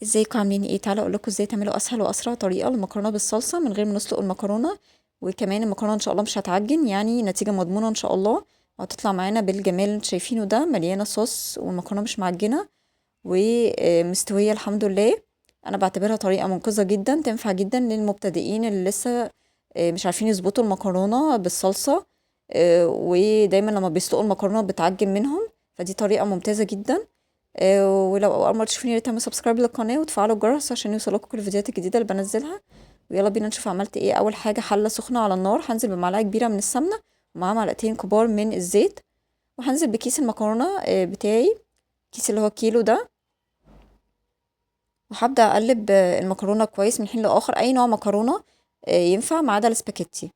ازيكم عاملين ايه؟ تعالوا اقول لكم ازاي تعملوا اسهل واسرع طريقه للمكرونه بالصلصه من غير ما نسلق المكرونه. وكمان المكرونه ان شاء الله مش هتعجن، يعني نتيجه مضمونه ان شاء الله، وهتطلع معانا بالجمال اللي انتوا شايفينه ده، مليانه صوص والمكرونه مش معجنه ومستويه الحمد لله. انا بعتبرها طريقه منقذه جدا، تنفع جدا للمبتدئين اللي لسه مش عارفين يظبطوا المكرونه بالصلصه، ودايما لما بيسلقوا المكرونه بتعجن منهم. فدي طريقه ممتازه جدا. ولو اول مره تشوفوني يا ريت تعملوا سبسكرايب للقناه وتفعلوا الجرس عشان يوصلكوا كل الفيديوهات الجديده اللي بنزلها. ويلا بينا نشوف عملت ايه. اول حاجه حله سخنه على النار، هنزل بمعلقه كبيره من السمنه ومعاها معلقتين كبار من الزيت، وهنزل بكيس المكرونه بتاعي، الكيس اللي هو كيلو ده، وهبدا اقلب المكرونه كويس من حين لاخر، اي نوع مكرونه ينفع ما عدا الاسباجيتي.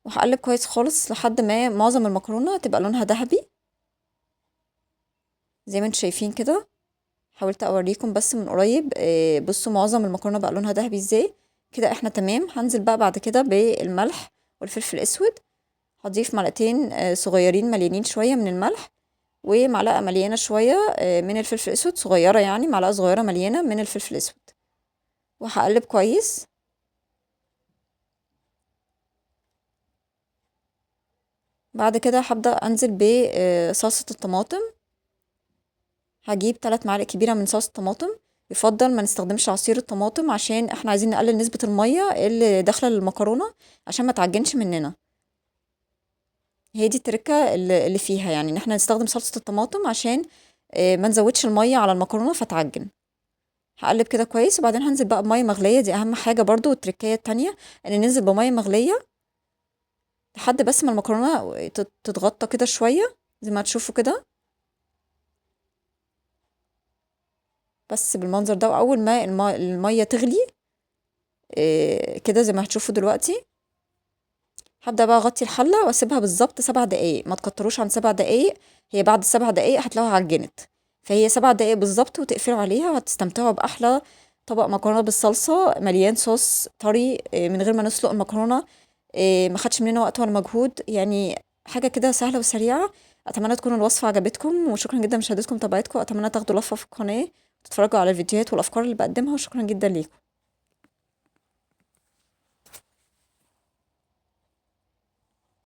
وهقلب كويس خالص لحد ما معظم المكرونه تبقى لونها ذهبي زي ما انتم شايفين كده. حاولت اوريكم بس من قريب، بصوا معظم المكرونه بقى لونها ذهبي ازاي. كده احنا تمام. هنزل بقى بعد كده بالملح والفلفل الاسود، هضيف معلقتين صغيرين مليانين شويه من الملح، ومعلقه مليانه شويه من الفلفل الاسود صغيره، يعني معلقه صغيره مليانه من الفلفل الاسود، وهقلب كويس. بعد كده هبدا انزل بصلصه الطماطم. هجيب 3 معالق كبيره من صلصه الطماطم. يفضل ما نستخدمش عصير الطماطم عشان احنا عايزين نقلل نسبة المية اللي داخلة للمكرونة عشان ما تعجنش مننا. هي دي التركة اللي فيها، يعني ان احنا نستخدم صلصة الطماطم عشان ما نزودش المية على المكرونة فتعجن. هقلب كده كويس، وبعدين هنزل بقى بمية مغلية، دي اهم حاجة برضو. التركية التانية ان ننزل بمية مغلية لحد بس ما المكرونة تتغطى كده شوية زي ما هتشوفوا كده، بس بالمنظر ده. واول ما المية تغلي كده زي ما هتشوفوا دلوقتي، هبدأ بقى اغطي الحلة واسيبها بالظبط 7 دقايق، ما تكتروش عن 7 دقايق. هي بعد 7 دقايق هتلاقوها عجنت، فهي 7 دقايق بالظبط وتقفلوا عليها، وهتستمتعوا بأحلى طبق مكرونة بالصلصة مليان صوص طري من غير ما نسلق المكرونة. ما خدش مننا وقت ولا مجهود، يعني حاجة كده سهلة وسريعة. أتمنى تكون الوصفة عجبتكم، وشكرا جدا مشاهدتكم ومتابعتكم. أتمنى تاخدوا لفة في القناة وتتفرجوا على الفيديوهات والأفكار اللي بقدمها، وشكرا جدا ليكم.